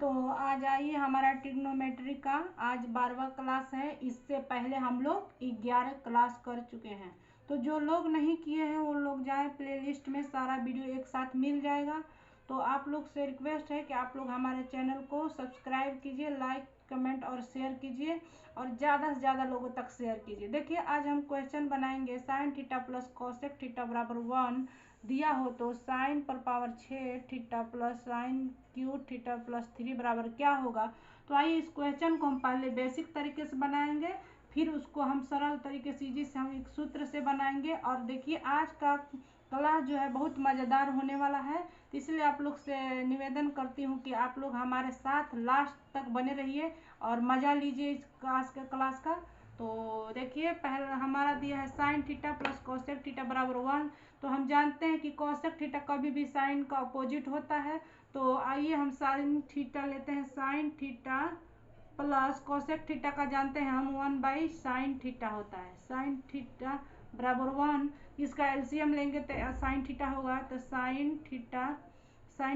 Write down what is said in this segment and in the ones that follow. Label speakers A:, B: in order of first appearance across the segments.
A: तो आज आइए हमारा ट्रिग्नोमेट्री का आज 12वां क्लास है। इससे पहले हम लोग 11 क्लास कर चुके हैं। तो जो लोग नहीं किए हैं वो लोग जाएं, प्लेलिस्ट में सारा वीडियो एक साथ मिल जाएगा। तो आप लोग से रिक्वेस्ट है कि आप लोग हमारे चैनल को सब्सक्राइब कीजिए, लाइक कमेंट और शेयर कीजिए और ज़्यादा से ज़्यादा लोगों तक शेयर कीजिए। देखिए आज हम क्वेश्चन बनाएंगे sine theta plus cosec theta बराबर 1 दिया हो तो साइन पर power 6 theta plus sign Q theta plus 3 बराबर क्या होगा। तो आइए इस क्वेश्चन को हम पहले बेसिक तरीके से बनाएंगे, फिर उसको हम सरल तरीके से इजी से हम एक सूत्र से बनाएंगे। और देखिए आज का क्लास जो है बहुत मज़ेदार होने वाला है, तो इसलिए आप लोग से निवेदन करती हूँ कि आप लोग हमारे साथ लास्ट तक बने रहिए और मज़ा लीजिए इस क्लास का। तो देखिए पहले हमारा दिया है sign theta plus cosec theta बराबर 1। तो हम जानते हैं कि कोसेक थीटा कभी भी साइन का अपोजिट होता है। तो आइए हम साइन थीटा लेते हैं, sign theta plus cosec theta का जानते हैं हम 1/साइन थीटा होता है। साइन थीटा बराबर 1, इसका एलसीएम लेंगे तो साइन थीटा होगा। तो साइन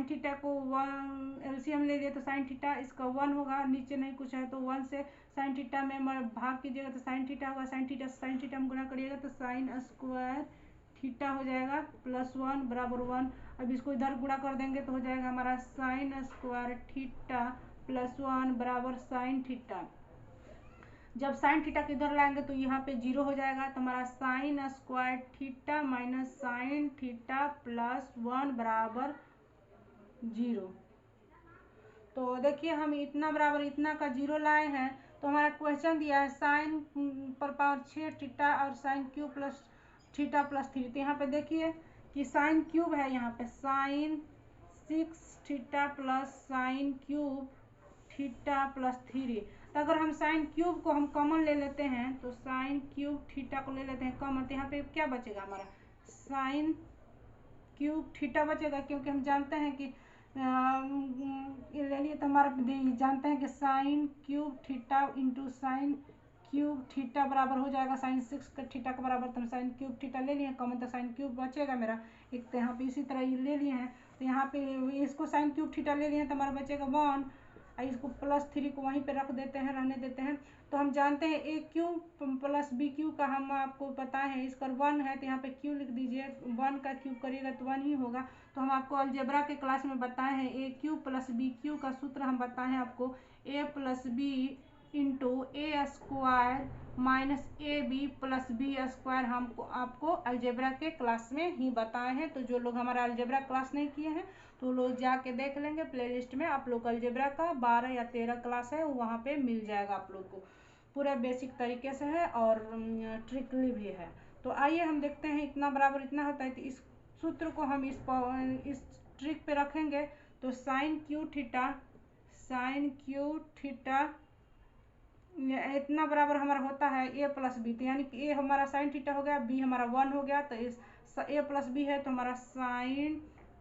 A: थीटा को 1 एलसीएम ले लिए तो साइन थीटा इसका 1 होगा, नीचे नहीं कुछ है तो 1 से साइन थीटा में भाग कीजिएगा तो साइन थीटा होगा, साइन थीटा में गुणा करिएगा तो साइन स्क्वायर थीटा हो जाएगा प्लस 1 बराबर 1। अब इसको इधर गुणा कर देंगे तो हो जाएगा हमारा साइन स्क्वायर थीटा प्लस 1 बराबर साइन थीटा। जब साइन थीटा को इधर लाएंगे तो यहाँ पे 0 हो जाएगा, तो हमारा sign square theta minus sign theta plus 1 बराबर 0। तो देखिए हम इतना बराबर इतना का 0 लाए हैं। तो हमारा क्वेश्चन दिया है साइन पर पावर 6 थीटा और sine cube plus theta plus 3। तो यहाँ पे देखिए कि साइन क्यूब है, यहाँ पे sine 6 theta plus sine cube theta plus 3। तो अगर हम साइन क्यूब को हम कॉमन ले लेते हैं तो साइन क्यूब थीटा को ले लेते हैं कॉमन, तो यहाँ पे क्या बचेगा हमारा साइन क्यूब थीटा बचेगा, क्योंकि हम जानते हैं कि ले लिए तो हमारा जानते हैं कि sign cube theta into sine cube theta बराबर हो जाएगा साइन 6 का थीटा के बराबर। तो हम साइन क्यूब थीटा ले लिए कॉमन, तो साइन क्यूब बचेगा मेरा एक। तो यहाँ पे इसी तरह ये ले लिए हैं, तो यहाँ पे इसको साइन क्यूब थीटा ले लिए तो हमारा बचेगा 1, इसको प्लस 3 को वहीं पे रख देते हैं, रहने देते हैं। तो हम जानते हैं a cube plus b cube का हम आपको पता है, इसका 1 है तो यहाँ पे क्यू लिख दीजिए, 1 का क्यूब करिएगा तो 1 ही होगा। तो हम आपको अलजेब्रा के क्लास में बताए हैं a cube plus b cube का सूत्र हम बताए हैं आपको, a plus b into a square minus A b plus b square हमको आपको अलजेब्रा के क्लास में ही बताए हैं। तो जो लोग हमारा अलजेब्रा क्लास नहीं किए हैं तो लोग जाके देख लेंगे प्लेलिस्ट में, आप लोग अलजेब्रा का 12 या 13 क्लास है वहाँ पे मिल जाएगा आप लोग को, पूरा बेसिक तरीके से है और ट्रिकली भी है। तो आइए हम देखते हैं इतना बराबर इतना होता है। तो इस सूत्र को हम इस ट्रिक पे रखेंगे तो साइन क्यू थीटा इतना बराबर हमारा होता है ए प्लस बी। तो यानी कि ए हमारा साइन थीटा हो गया, बी हमारा 1 हो गया, तो इस ए प्लस बी है तो हमारा साइन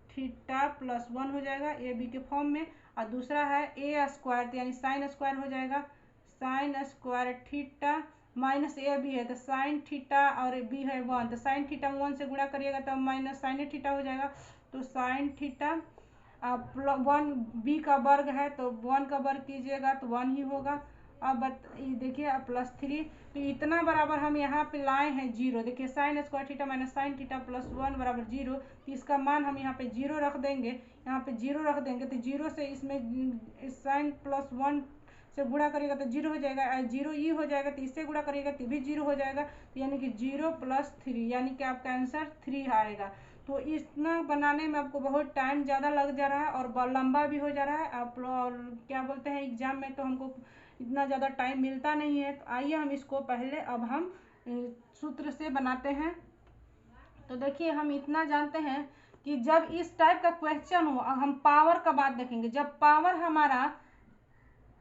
A: थीटा प्लस 1 हो जाएगा ए बी के फॉर्म में। और दूसरा है ए स्क्वायर, तो यानी साइन स्क्वायर हो जाएगा साइन स्क्वायर थीटा माइनस ए बी है तो साइन थीटा और बी है 1, तो साइन थीटा 1 से गुणा करिएगा तो माइनस साइन थीटा हो जाएगा। तो साइन थीटा 1 बी का वर्ग है तो 1 का वर्ग कीजिएगा तो 1 ही होगा। अब देखिए प्लस 3, तो इतना बराबर हम यहाँ पे लाए हैं 0। देखिए sign square theta minus sign theta plus 1 बराबर 0, तो इसका मान हम यहाँ पे 0 रख देंगे, यहाँ पे 0 रख देंगे। तो 0 से इसमें साइन प्लस 1 से गुणा करिएगा तो 0 हो जाएगा, 0 ये हो जाएगा, तो इससे गुणा करिएगा तो भी 0 हो जाएगा, यानी कि 0 प्लस 3 यानी कि आपका आंसर 3 आएगा। तो इतना बनाने में आपको बहुत टाइम ज़्यादा लग जा रहा है और लंबा भी हो जा रहा है आप, और क्या बोलते हैं एग्जाम में तो हमको इतना ज़्यादा टाइम मिलता नहीं है। तो आइए हम इसको पहले अब हम सूत्र से बनाते हैं। तो देखिए हम इतना जानते हैं कि जब इस टाइप का क्वेश्चन हो, हम पावर का बात देखेंगे, जब पावर हमारा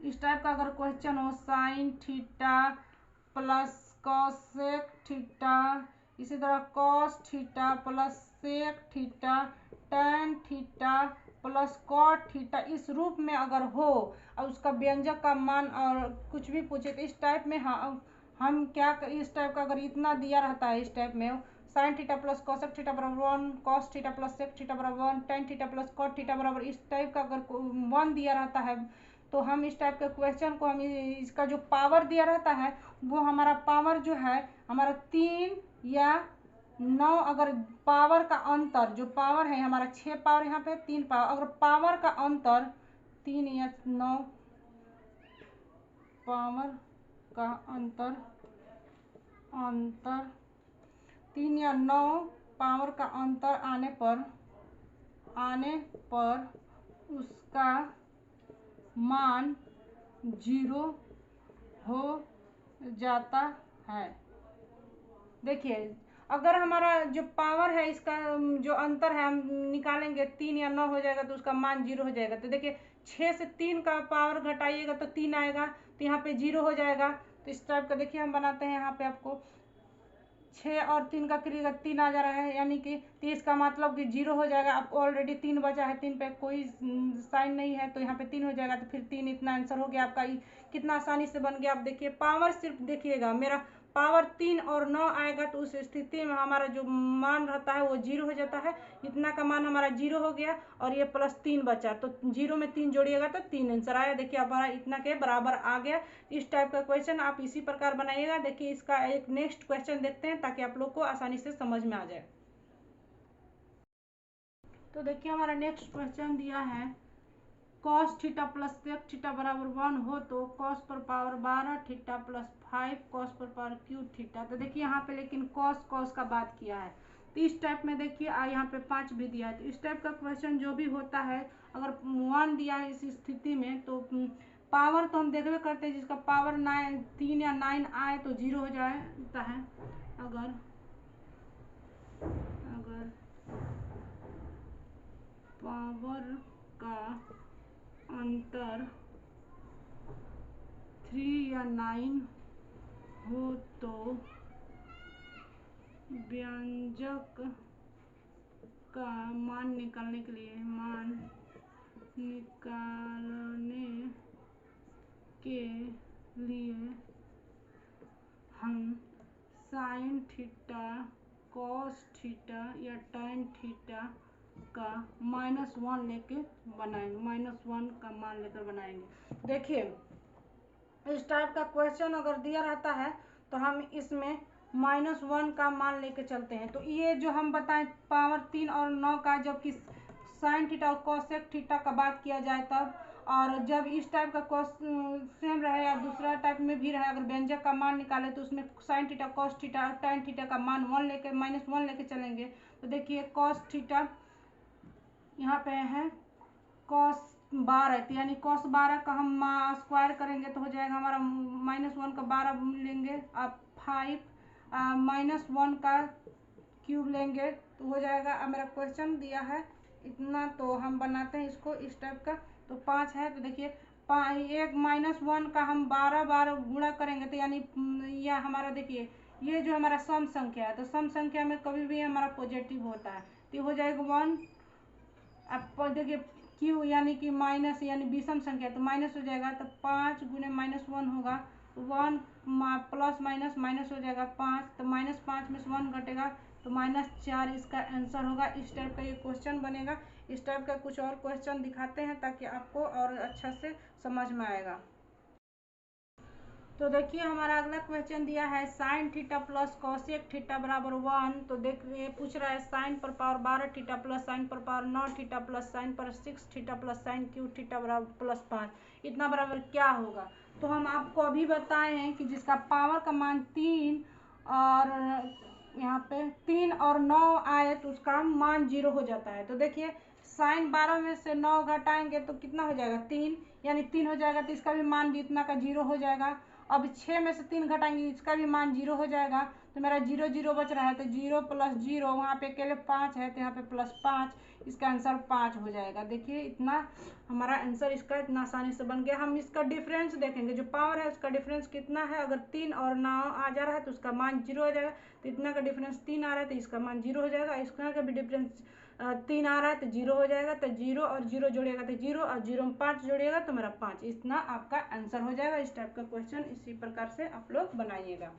A: इस टाइप का अगर क्वेश्चन हो sine theta plus cosec theta, इसी तरह cos theta plus sec theta tan theta plus cot theta, इस रूप में अगर हो और उसका व्यंजक का मान और कुछ भी पूछे तो इस टाइप में हम क्या इस टाइप का अगर इतना दिया रहता है, इस टाइप में sine theta plus cosec theta बराबर 1, cos theta plus sec theta बराबर 1, tan theta plus cot theta बराबर, इस टाइप का अगर 1 दिया रहता है तो हम इस टाइप के क्वेश्चन को हम इसका जो पावर दिया रहता है वो हमारा पावर जो है हमारा 3 या 9, अगर पावर का अंतर जो पावर है हमारा 6 पावर यहाँ पे 3 पावर, अगर पावर का अंतर 3 या 9 पावर का अंतर 3 या 9 पावर का अंतर आने पर उसका मान 0 हो जाता है। देखिए अगर हमारा जो पावर है इसका जो अंतर है हम निकालेंगे 3 या 9 हो जाएगा तो उसका मान 0 हो जाएगा। तो देखिए 6 से 3 का पावर घटाइएगा तो 3 आएगा, तो यहाँ पे 0 हो जाएगा। तो इस टाइप का देखिए हम बनाते हैं, यहाँ पे आपको 6 और 3 का करिएगा 3 आ जा रहा है, यानी कि 30 का मतलब कि 0 हो जाएगा। अब ऑलरेडी 3 बचा है, 3 पे कोई साइन नहीं है तो यहाँ पे 3 हो जाएगा। तो फिर 3 इतना आंसर हो गया आपका। कितना आसानी से बन गया। आप देखिए पावर सिर्फ देखिएगा, मेरा पावर 3 और 9 आएगा तो उस स्थिति में हमारा जो मान रहता है वो 0 हो जाता है। इतना का मान हमारा 0 हो गया और ये प्लस 3 बचा, तो 0 में 3 जोड़िएगा तो 3 आंसर आया। देखिए हमारा इतना के बराबर आ गया। इस टाइप का क्वेश्चन आप इसी प्रकार बनाइएगा। देखिए इसका एक नेक्स्ट क्वेश्चन देखते हैं ताकि आप लोग को आसानी से समझ में आ जाए। तो देखिए हमारा नेक्स्ट क्वेश्चन दिया है cos theta plus sec theta बराबर 1 हो तो कॉस पर पावर 12 थीटा प्लस 5 कॉस पर पावर क्यूब थीटा। तो देखिए यहाँ पे लेकिन कॉस का बात किया है, तो इस टाइप में देखिए यहाँ पे 5 भी दिया है। तो इस टाइप का क्वेश्चन जो भी होता है अगर 1 दिया है इस स्थिति में तो पावर तो हम देखबे करते हैं, जिसका पावर 3 या 9 आए तो 0 हो जाता है। अगर पावर का अंतर 3 या 9 हो तो व्यंजक का मान निकालने के लिए हम साइन थीटा कॉस थीटा या टेन थीटा का -1 लेके बनाएंगे, -1 का मान लेकर बनाएंगे। देखिए इस टाइप का क्वेश्चन अगर दिया रहता है तो हम इसमें -1 का मान लेके चलते हैं। तो ये जो हम बताएं पावर 3 और 9 का, जबकि साइन थीटा और कोसेक थीटा का बात किया जाए तब, और जब इस टाइप का सेम रहे या दूसरा टाइप में भी रहे, अगर व्यंजक का मान निकाले तो उसमें साइन थीटा कॉस थीटा और टेन थीटा का मान -1 लेके चलेंगे। तो देखिए कॉस थीटा यहाँ पे है कॉस 12, तो यानी कॉस 12 का हम स्क्वायर करेंगे तो हो जाएगा हमारा -1 का 12 लेंगे, अब 5 -1 का क्यूब लेंगे तो हो जाएगा। अब मेरा क्वेश्चन दिया है इतना, तो हम बनाते हैं इसको इस टाइप का। तो 5 है तो देखिए एक -1 का हम 12 बार गुणा करेंगे तो यानी यह हमारा देखिए ये जो हमारा सम संख्या है, तो सम संख्या में कभी भी हमारा पॉजिटिव होता है तो हो जाएगा 1। अब देखिए क्यू यानी कि माइनस यानी विषम संख्या तो माइनस हो जाएगा, तो 5 गुने -1 होगा, 1 प्लस माइनस हो जाएगा 5, तो -5 में से 1 घटेगा तो -4 इसका आंसर होगा। इस टाइप का ये क्वेश्चन बनेगा। इस टाइप का कुछ और क्वेश्चन दिखाते हैं ताकि आपको और अच्छा से समझ में आएगा। तो देखिए हमारा अगला क्वेश्चन दिया है sign theta plus cosec theta बराबर 1। तो देखिए पूछ रहा है साइन पर पावर 12 थीटा प्लस साइन पर पावर 9 थीटा प्लस साइन पर 6 theta plus sine cube theta बराबर प्लस 5, इतना बराबर क्या होगा। तो हम आपको अभी बताए हैं कि जिसका पावर का मान 3 और यहाँ पे 3 और 9 आए तो उसका मान 0 हो जाता है। तो देखिए साइन 12 में से 9 घटाएंगे तो कितना हो जाएगा 3, यानी 3 हो जाएगा, तो इसका भी मान भी इतना का 0 हो जाएगा। अब 6 में से 3 घटाएंगे इसका भी मान 0 हो जाएगा, तो मेरा 0 0 बच रहा है, तो 0 प्लस 0 वहाँ पे अकेले 5 है तो यहाँ पे +5, इसका आंसर 5 हो जाएगा। देखिए इतना हमारा आंसर इसका इतना आसानी से बन गया। हम इसका डिफरेंस देखेंगे, जो पावर है उसका डिफरेंस कितना है। अगर 3 और 9 आ जा रहा है तो उसका मान 0 हो जाएगा, तो इतना का डिफरेंस 3 आ रहा है तो इसका मान 0 हो जाएगा। इसका का भी डिफरेंस 3 आ रहा है तो 0 हो जाएगा, तो 0 और 0 जोड़िएगा तो 0 और 0 में 5 जोड़िएगा तो मेरा 5, इतना आपका आंसर हो जाएगा। इस टाइप का क्वेश्चन इसी प्रकार से आप लोग बनाइएगा।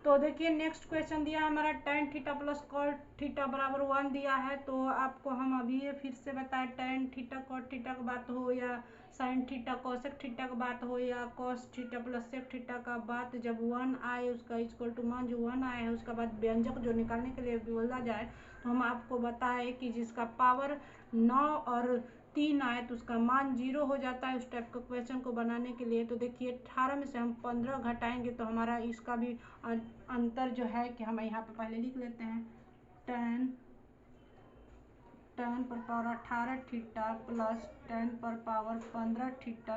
A: तो देखिए नेक्स्ट क्वेश्चन दिया है हमारा tan theta plus cot theta बराबर 1 दिया है। तो आपको हम अभी ये फिर से बताएं, tan थीटा कॉट थीटा की बात हो या साइन थीटा कोसेक थीटा की बात हो या cos theta plus sec theta का बात, जब 1 आए उसका इक्वल टू मान जो 1 आए है उसका बाद व्यंजक जो निकालने के लिए बोला जाए, तो हम आपको बताएं कि जिसका पावर 9 और 3 आए तो उसका मान 0 हो जाता है उस टाइप का क्वेश्चन को बनाने के लिए। तो देखिए 18 में से हम 15 घटाएंगे तो हमारा इसका भी अंतर जो है कि हम यहाँ पे पहले लिख लेते हैं, tan पर पावर 18 थीटा प्लस tan पर पावर 15 थीटा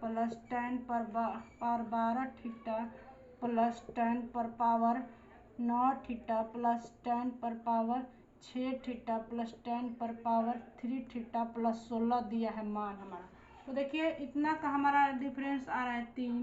A: प्लस tan पर पावर 12 थीटा प्लस tan पर पावर 9 थीटा प्लस tan पर पावर 6 थीटा प्लस tan पर पावर 3 थीटा प्लस 16 दिया है मान हमारा। तो देखिए इतना का हमारा डिफरेंस आ रहा है 3,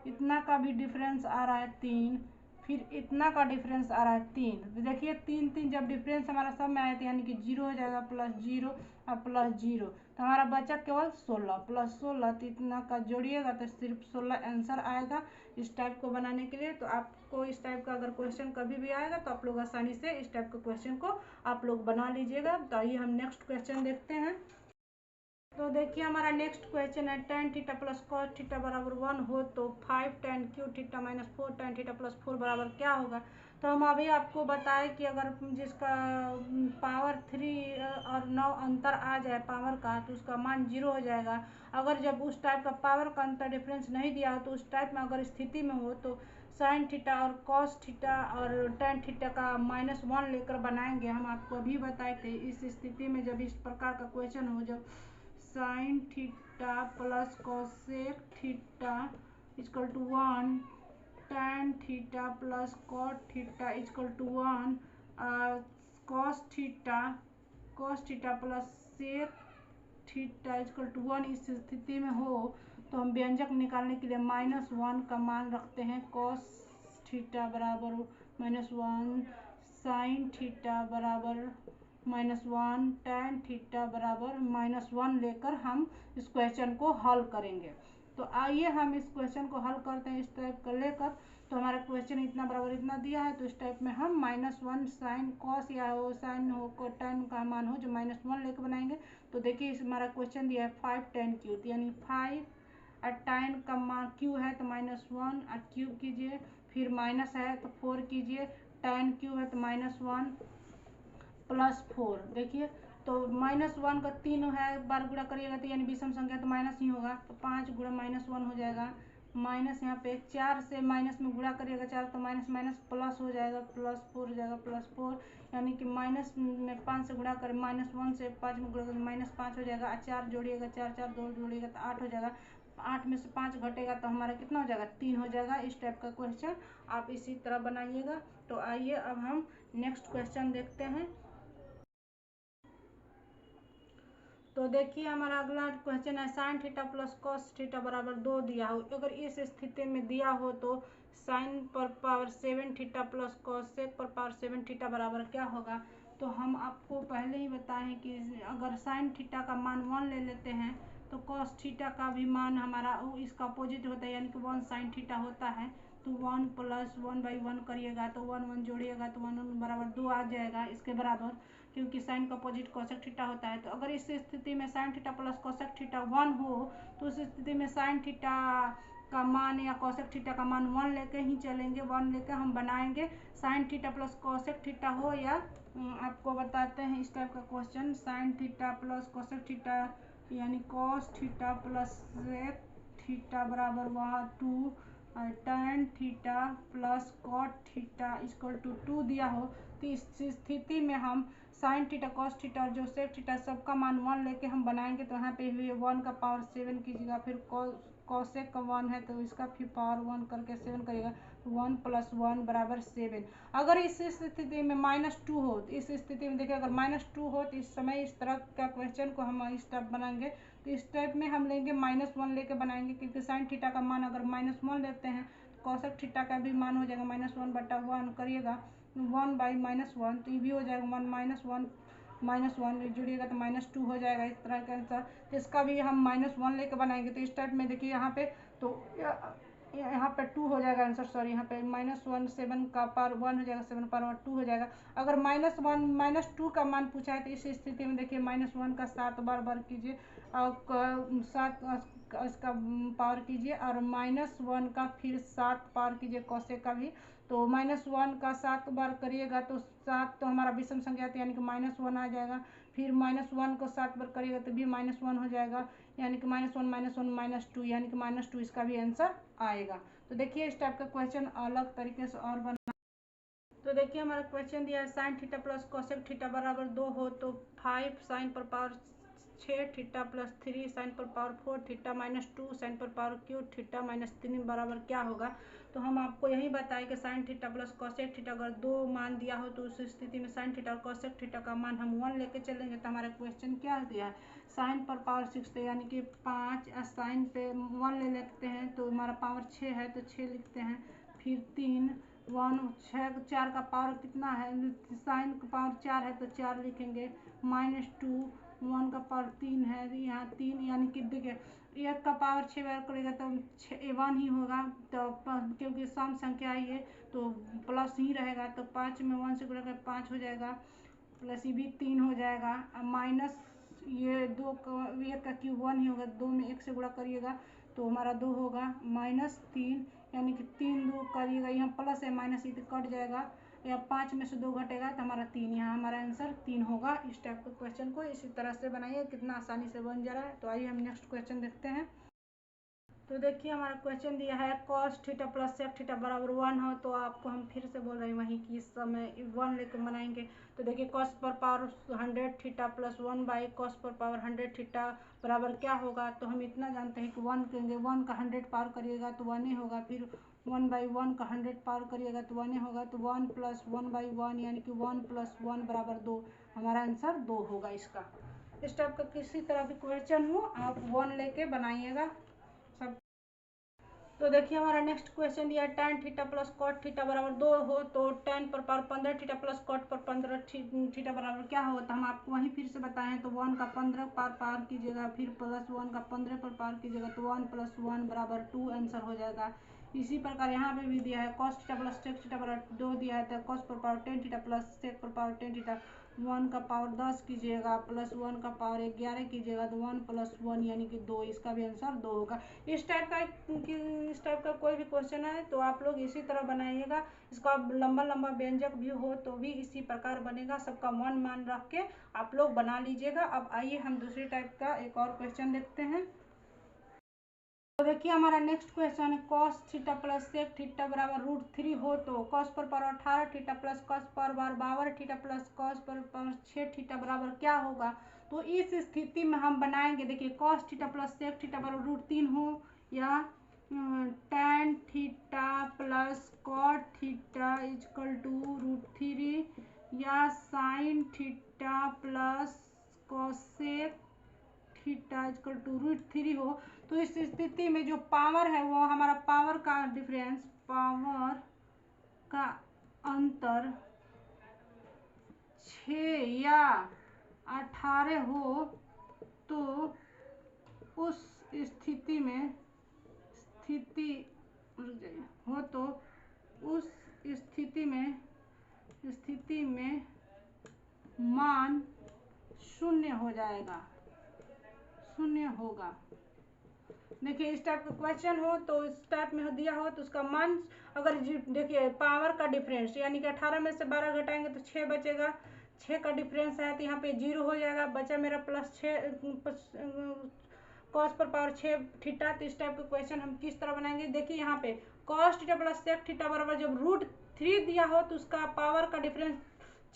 A: इतना का भी डिफरेंस आ रहा है 3, फिर इतना का डिफरेंस आ रहा है 3। तो देखिए 3 जब डिफरेंस हमारा सब में आया तो यानी कि 0 हो जाएगा, प्लस 0 और प्लस 0, तो हमारा बचा केवल 16 प्लस 16, तो इतना का जोड़िएगा तो सिर्फ 16 आंसर आएगा इस टाइप को बनाने के लिए। तो आपको इस टाइप का अगर क्वेश्चन कभी भी आएगा तो आप लोग आसानी से इस टाइप का क्वेश्चन को आप लोग बना लीजिएगा। तो आइए हम नेक्स्ट क्वेश्चन देखते हैं। तो देखिए हमारा नेक्स्ट क्वेश्चन है tan theta plus cos theta बराबर 1 हो तो 5 tan Q theta minus 4 tan theta plus 4 बराबर क्या होगा। तो हम अभी आपको बताएं कि अगर जिसका पावर 3 और 9 अंतर आ जाए पावर का तो उसका मान 0 हो जाएगा। अगर जब उस टाइप का पावर का अंतर डिफरेंस नहीं दिया हो तो उस टाइप में अगर स्थिति में हो तो साइन थीटा और कॉस थीटा और tan थीटा का -1 लेकर बनाएंगे। हम आपको अभी बताए थे इस स्थिति में जब इस प्रकार का क्वेश्चन हो, जब sine theta plus cosec theta equal to 1, tan theta plus cot theta equal to 1, cos theta plus sec theta equal to 1 इस स्थिति में हो तो हम व्यंजक निकालने के लिए -1 का मान रखते हैं। कॉस थीटा बराबर -1, साइन थीटा बराबर -1, tan थीटा बराबर -1 लेकर हम इस क्वेश्चन को हल करेंगे। तो आइए हम इस क्वेश्चन को हल करते हैं इस टाइप का लेकर। तो हमारा क्वेश्चन इतना बराबर इतना दिया है तो इस टाइप में हम -1 साइन कॉस या हो साइन हो को tan का मान हो जो -1 लेकर बनाएंगे। तो देखिए इस हमारा क्वेश्चन दिया है 5 tan क्यू, यानी 5 और tan का मान क्यू है तो -1 और क्यूब कीजिए, फिर माइनस है तो 4 कीजिए, tan क्यू है तो -1 प्लस 4। देखिए तो -1 का 3 है, एक बार गुणा करिएगा तो यानी विषम संख्या तो माइनस ही होगा, तो 5 गुणा -1 हो जाएगा, माइनस यहाँ पे 4 से माइनस में गुणा करिएगा 4 तो माइनस माइनस प्लस हो जाएगा, प्लस 4 हो जाएगा, प्लस 4 यानी कि माइनस में 5 से गुणा करें, -1 से 5 में गुणा करें -5 हो जाएगा, 4 जोड़िएगा 4 4 2 जोड़िएगा तो 8 हो जाएगा, 8 में से 5 घटेगा तो हमारा कितना हो जाएगा 3 हो जाएगा। इस टाइप का क्वेश्चन आप इसी तरह बनाइएगा। तो आइए अब हम नेक्स्ट क्वेश्चन देखते हैं। तो देखिए हमारा अगला क्वेश्चन है sign theta plus cos theta बराबर 2 दिया हो, अगर इस स्थिति में दिया हो तो साइन पर power 7 theta plus cosec पर पावर 7 थीटा बराबर क्या होगा। तो हम आपको पहले ही बताएं कि अगर साइन थीटा का मान 1 ले लेते हैं तो कॉस थीटा का भी मान हमारा इसका अपोजिट होता है यानी कि 1 साइन थीटा होता है। तो 1 प्लस 1/1 करिएगा तो 1 1 जोड़िएगा तो 1 1 बराबर 2 आ जाएगा इसके बराबर, क्योंकि साइन का अपोजिट कोसेक थीटा होता है। तो अगर इस स्थिति में sine theta plus cosec theta 1 हो तो उस स्थिति में साइन थीटा का मान या कोसेक थीटा का मान 1 लेके ही चलेंगे, 1 लेके हम बनाएंगे। Sine theta plus cosec theta हो या आपको बताते हैं इस टाइप का question, sine theta plus cosec theta यानी cos theta plus sec theta बराबर 2 और tan theta plus cot theta equal to 2 दिया हो तो इस स्थिति में हम साइन थीटा कॉस थीटा और जो सेक थीटा सबका मान 1 लेके हम बनाएंगे। तो यहाँ पे 1 का पावर 7 कीजिएगा, फिर कॉसेक का 1 है तो इसका फिर पावर 1 करके 7 करिएगा, 1 + 1 बराबर 7। अगर इस स्थिति में -2 हो तो इस स्थिति में देखिए अगर -2 हो तो इस समय इस तरह का क्वेश्चन को हम इस टाइप बनाएंगे। तो इस टाइप में हम लेंगे -1 लेके बनाएंगे, क्योंकि साइन थीटा का मान अगर -1 लेते हैं तो कॉसेक थीटा का भी मान हो जाएगा -1/1 करिएगा 1/-1, तो ये भी हो जाएगा 1 - 1 जुड़िएगा तो -2 हो जाएगा इस तरह का आंसर। तो इसका भी हम -1 लेके बनाएंगे। तो इस टाइप में देखिए यहाँ पे तो यहाँ पे 2 हो जाएगा आंसर, सॉरी यहाँ पे -1 7 का पावर 1 हो जाएगा, 7 पावर 2 हो जाएगा। अगर -1 -2 का मान पूछा है तो इस स्थिति में देखिए -1 का 7 बार वर्ग कीजिए और 7 इसका पावर कीजिए और -1 का फिर 7 पावर कीजिए कोसेक का भी। तो -1 का 7 बार करिएगा तो 7 तो हमारा विषम संख्या है यानी कि -1 आ जाएगा। फिर -1 को 7 बार करिएगा तो भी -1 हो जाएगा, यानी कि -1 -2 यानी कि -2 इसका भी आंसर आएगा। तो देखिए इस टाइप का क्वेश्चन अलग तरीके से और बना। तो देखिए हमारा क्वेश्चन दिया है sign theta plus cosec theta बराबर 2 हो तो 5 साइन पर पावर 6 थीटा प्लस 3 साइन पर पावर 4 थीटा -2 साइन पर पावर क्यू थीटा -3 बराबर क्या होगा। तो हम आपको यही बताएं कि sign theta plus cosec theta अगर 2 मान दिया हो तो उस स्थिति में साइन थीटा और कोसेक थीटा का मान हम 1 लेके चलेंगे। तो हमारा क्वेश्चन क्या दिया है, साइन पर पावर 6 यानी कि 5 साइन पे 1 ले लेते हैं तो हमारा पावर 6 है तो 6 लिखते हैं। फिर 3 1 6 4 का पावर कितना है, साइन का पावर 4 है तो 4 लिखेंगे। -2 1 का पावर 3 है, यहाँ 3 यानी कि देखिए 1 का पावर 6 बार करेगा तो 1 ही होगा, तो क्योंकि सम संख्या है ये तो प्लस ही रहेगा। तो 5 में 1 से गुणा कर 5 हो जाएगा, प्लस ये भी 3 हो जाएगा, माइनस ये 2 का 1 का क्यूब 1 ही होगा, 2 में 1 से गुणा करिएगा तो हमारा 2 होगा, -3 यानी कि 3 2 करिएगा, यहाँ प्लस है माइनस ये कट जाएगा, या 5 में से 2 घटेगा तो हमारा 3, यहाँ हमारा आंसर 3 होगा। इस टाइप के क्वेश्चन को इसी तरह से बनाइए, कितना आसानी से बन जा रहा है। तो आइए हम नेक्स्ट क्वेश्चन देखते हैं। तो देखिए हमारा क्वेश्चन दिया है cos theta plus sec theta बराबर 1 हो तो आपको हम फिर से बोल रहे हैं वहीं कि इस समय 1 लेकर बनाएंगे। तो देखिए cos पर power 100 theta plus 1 by cos पर पावर 100 थीटा बराबर क्या होगा। तो हम इतना जानते हैं कि 1 करेंगे, 1 का 100 पावर करिएगा तो 1 ही होगा, फिर 1 बाई 1 का 100 पावर करिएगा तो 1 ही होगा, तो 1 प्लस 1 बाई 1 यानी कि 1 प्लस 1 बराबर 2, हमारा आंसर 2 होगा इसका। इस टाइप का किसी तरह भी क्वेश्चन हो आप 1 लेके बनाइएगा सब। तो देखिए हमारा नेक्स्ट क्वेश्चन दिया है tan theta plus cot theta बराबर 2 हो तो tan पर पावर 15 थीटा प्लस कॉट पर 15 थीटा बराबर क्या होगा। तो हम आपको वहीं फिर से बताएं तो 1 का 15 पर पावर कीजिएगा, फिर प्लस 1 का 15 पर पावर कीजिएगा तो 1 प्लस 1 बराबर 2 आंसर हो जाएगा। इसी प्रकार यहाँ पे भी दिया है cos theta plus sec theta बराबर 2 दिया है तो cos पर पावर 10 थीटा प्लस sec पर पावर 10 थीटा 1 का पावर 10 कीजिएगा प्लस 1 का पावर 11 कीजिएगा तो 1 प्लस 1 यानी कि 2, इसका भी आंसर 2 होगा। इस टाइप का कोई भी क्वेश्चन है तो आप लोग इसी तरह बनाइएगा। इसका लंबा लंबा व्यंजक भी हो तो भी इसी प्रकार बनेगा, सबका 1 मान रख के आप लोग बना लीजिएगा। अब आइए हम दूसरी टाइप का एक और क्वेश्चन देखते हैं। तो देखिए हमारा नेक्स्ट क्वेश्चन है cos theta plus sec theta बराबर √3 हो तो cos पर पावर 18 थीटा प्लस cos पर पावर 52 थीटा प्लस cos पर पावर 6 थीटा बराबर क्या होगा। तो इस स्थिति में हम बनाएंगे, देखिए cos theta plus sec theta बराबर √3 हो या tan theta plus cot theta equal to √3 या sin theta plus cosec theta equal to √3 हो। तो इस स्थिति में जो पावर है वो हमारा पावर का डिफरेंस, पावर का अंतर 6 या 18 हो तो उस स्थिति में स्थिति में मान 0 हो जाएगा, 0 होगा। देखिए इस टाइप का क्वेश्चन हो तो इस टाइप में दिया हो तो उसका मान अगर देखिए पावर का डिफरेंस यानी कि 18 में से 12 घटाएंगे तो 6 बचेगा, 6 का डिफरेंस है तो यहाँ पे 0 हो जाएगा, बचा मेरा प्लस 6 cos पर पावर 6 थीटा। तो इस टाइप का क्वेश्चन हम किस तरह बनाएंगे, देखिए यहाँ पे cos theta plus sec theta बराबर जब √3 दिया हो तो उसका पावर का डिफरेंस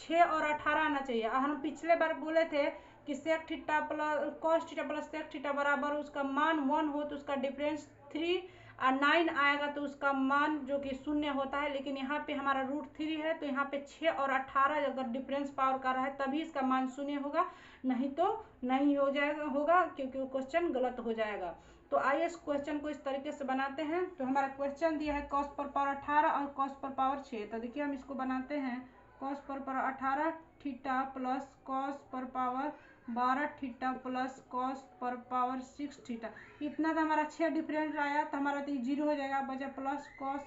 A: 6 और 18 आना चाहिए। हम पिछले बार बोले थे कि sec theta plus cos theta plus sec theta बराबर उसका मान 1 हो तो उसका डिफरेंस 3 और 9 आएगा तो उसका मान जो कि 0 होता है। लेकिन यहाँ पे हमारा √3 है तो यहाँ पे 6 और 18 अगर डिफरेंस पावर का रहा है तभी इसका मान 0 होगा, नहीं तो नहीं हो जाएगा होगा क्योंकि वो क्वेश्चन गलत हो जाएगा। तो आइए इस क्वेश्चन को इस तरीके से बनाते हैं। तो हमारा क्वेश्चन दिया है cos पर पावर 18 और cos पर पावर 6। तो देखिए हम इसको बनाते हैं, cos पर पावर 18 थीटा प्लस cos पर पावर 12 थीटा प्लस कॉस पर पावर 6 थीटा। इतना तो हमारा 6 डिफरेंस आया, तो हमारा तो 0 हो जाएगा, बचा प्लस कॉस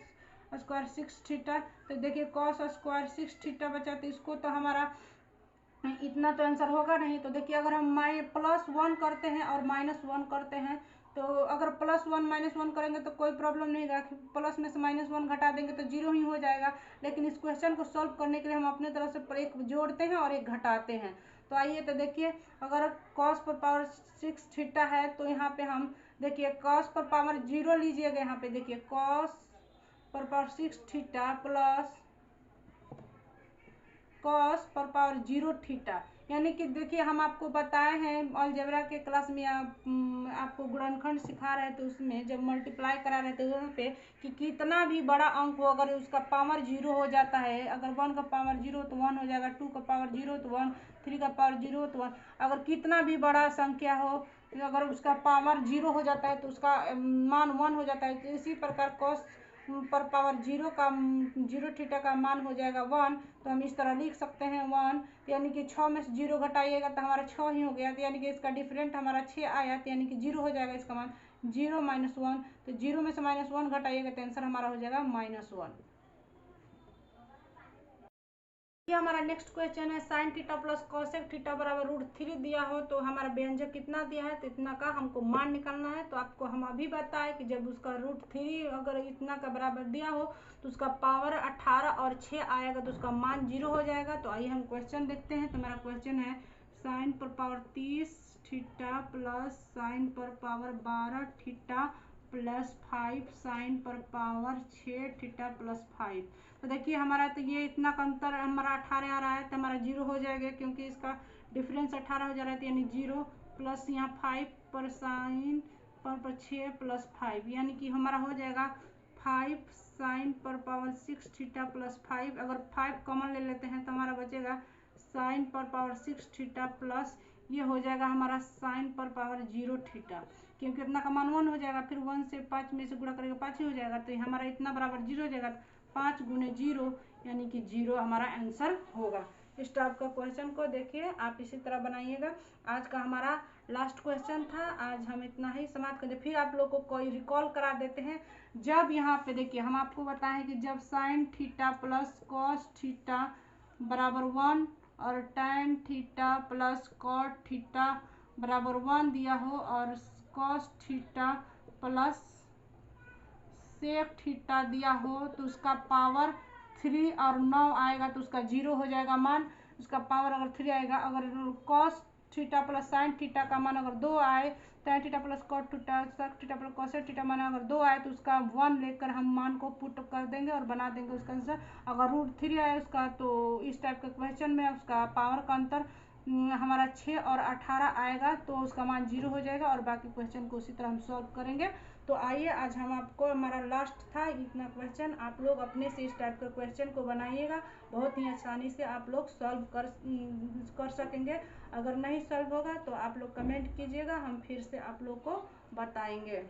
A: स्क्वायर 6 थीटा। तो देखिए कॉस स्क्वायर 6 थीटा बचा, तो इसको तो हमारा इतना तो आंसर होगा नहीं। तो देखिए अगर हम +1 करते हैं और -1 करते हैं, तो अगर +1 -1 करेंगे तो कोई प्रॉब्लम नहीं है, प्लस में से -1 घटा देंगे तो 0 ही हो जाएगा। लेकिन इस क्वेश्चन को सॉल्व करने के लिए हम अपने तरफ से एक जोड़ते हैं और एक घटाते हैं। तो आइए तो देखिए, अगर कॉस पर पावर 6 थीटा है, तो यहाँ पे हम देखिए कॉस पर पावर 0 लीजिएगा। यहाँ पे देखिए कॉस पर पावर 6 थीटा प्लस कॉस पर पावर 0 थीटा, यानी कि देखिए हम आपको बताए हैं अलजेब्रा के क्लास में, आपको गुणनखंड सिखा रहे थे, उसमें जब मल्टीप्लाई करा रहे थे वहाँ पे कि कितना भी बड़ा अंक हो, अगर उसका पावर 0 हो जाता है, अगर 1 का पावर 0 तो 1 हो जाएगा, 2 का पावर 0 तो 1, 3 का पावर 0 तो 1। अगर कितना भी बड़ा संख्या हो, अगर उसका पावर 0 हो जाता है तो उसका मान 1 हो जाता है। तो इसी प्रकार कॉस पर पावर 0 थीटा का मान हो जाएगा 1। तो हम इस तरह लिख सकते हैं 1, यानी कि 6 में से 0 घटाइएगा तो हमारा 6 ही हो गया। तो यानी कि इसका डिफरेंट हमारा 6 आया, तो यानी कि 0 हो जाएगा इसका मान 0 - 1। तो 0 में से -1 घटाइएगा तो आंसर हमारा हो जाएगा -1। ये हमारा नेक्स्ट क्वेश्चन है, sign theta plus cosec theta बराबर √3 दिया हो तो हमारा व्यंजक कितना दिया है, तो इतना का हमको मान निकालना है। तो आपको हम अभी बताएं कि जब उसका √3 अगर इतना का बराबर दिया हो तो उसका पावर 18 और 6 आएगा, तो उसका मान 0 हो जाएगा। तो आइए हम क्वेश्चन देखते हैं। तो मेरा क्वेश्चन है साइन पर पावर 30 थीटा प्लस साइन पर पावर 12 थीटा प्लस 5 साइन पर पावर 6 थीटा प्लस 5। तो देखिए हमारा तो ये इतना का अंतर हमारा 18 आ रहा है, तो हमारा 0 हो जाएगा, क्योंकि इसका डिफरेंस 18 हो जा रहा है, तो यानी 0 प्लस यहाँ 5 पर साइन पर 6 प्लस 5, यानी कि हमारा हो जाएगा 5 साइन पर पावर 6 थीटा प्लस 5। अगर 5 कॉमन ले लेते हैं तो हमारा बचेगा साइन पर पावर 6 थीटा प्लस ये हो जाएगा हमारा साइन पर पावर 0 थीटा, क्योंकि इतना का मान 1 हो जाएगा, फिर 1 से 5 में से गुणा करेगा 5 ही हो जाएगा। तो हमारा इतना बराबर 0 हो जाएगा, 5 × 0 यानी कि 0 हमारा आंसर होगा। इस टाइप का क्वेश्चन को देखिए आप इसी तरह बनाइएगा। आज का हमारा लास्ट क्वेश्चन था, आज हम इतना ही समाप्त करें। फिर आप लोग को कोई रिकॉल करा देते हैं। जब यहाँ पे देखिए हम आपको बताएं कि जब sine theta plus cos theta बराबर 1 और tan theta plus cot theta बराबर 1 दिया हो और cos theta plus sec theta दिया हो, तो उसका पावर 3 और 9 आएगा, तो उसका 0 हो जाएगा मान। उसका पावर अगर 3 आएगा, अगर cos theta plus sine theta का मान अगर 2 आए, tan theta plus cot theta sec theta plus cosec theta मान अगर 2 आए, तो उसका 1 लेकर हम मान को पुट कर देंगे और बना देंगे उसका आंसर। अगर √3 आए उसका, तो इस टाइप के क्वेश्चन में उसका पावर का अंतर हमारा 6 और 18 आएगा, तो उसका मान 0 हो जाएगा। और बाकी क्वेश्चन को उसी तरह हम सॉल्व करेंगे। तो आइए आज हम आपको, हमारा लास्ट था इतना क्वेश्चन, आप लोग अपने से इस टाइप के क्वेश्चन को बनाइएगा, बहुत ही आसानी से आप लोग सॉल्व कर सकेंगे। अगर नहीं सॉल्व होगा तो आप लोग कमेंट कीजिएगा, हम फिर से आप लोग को बताएंगे।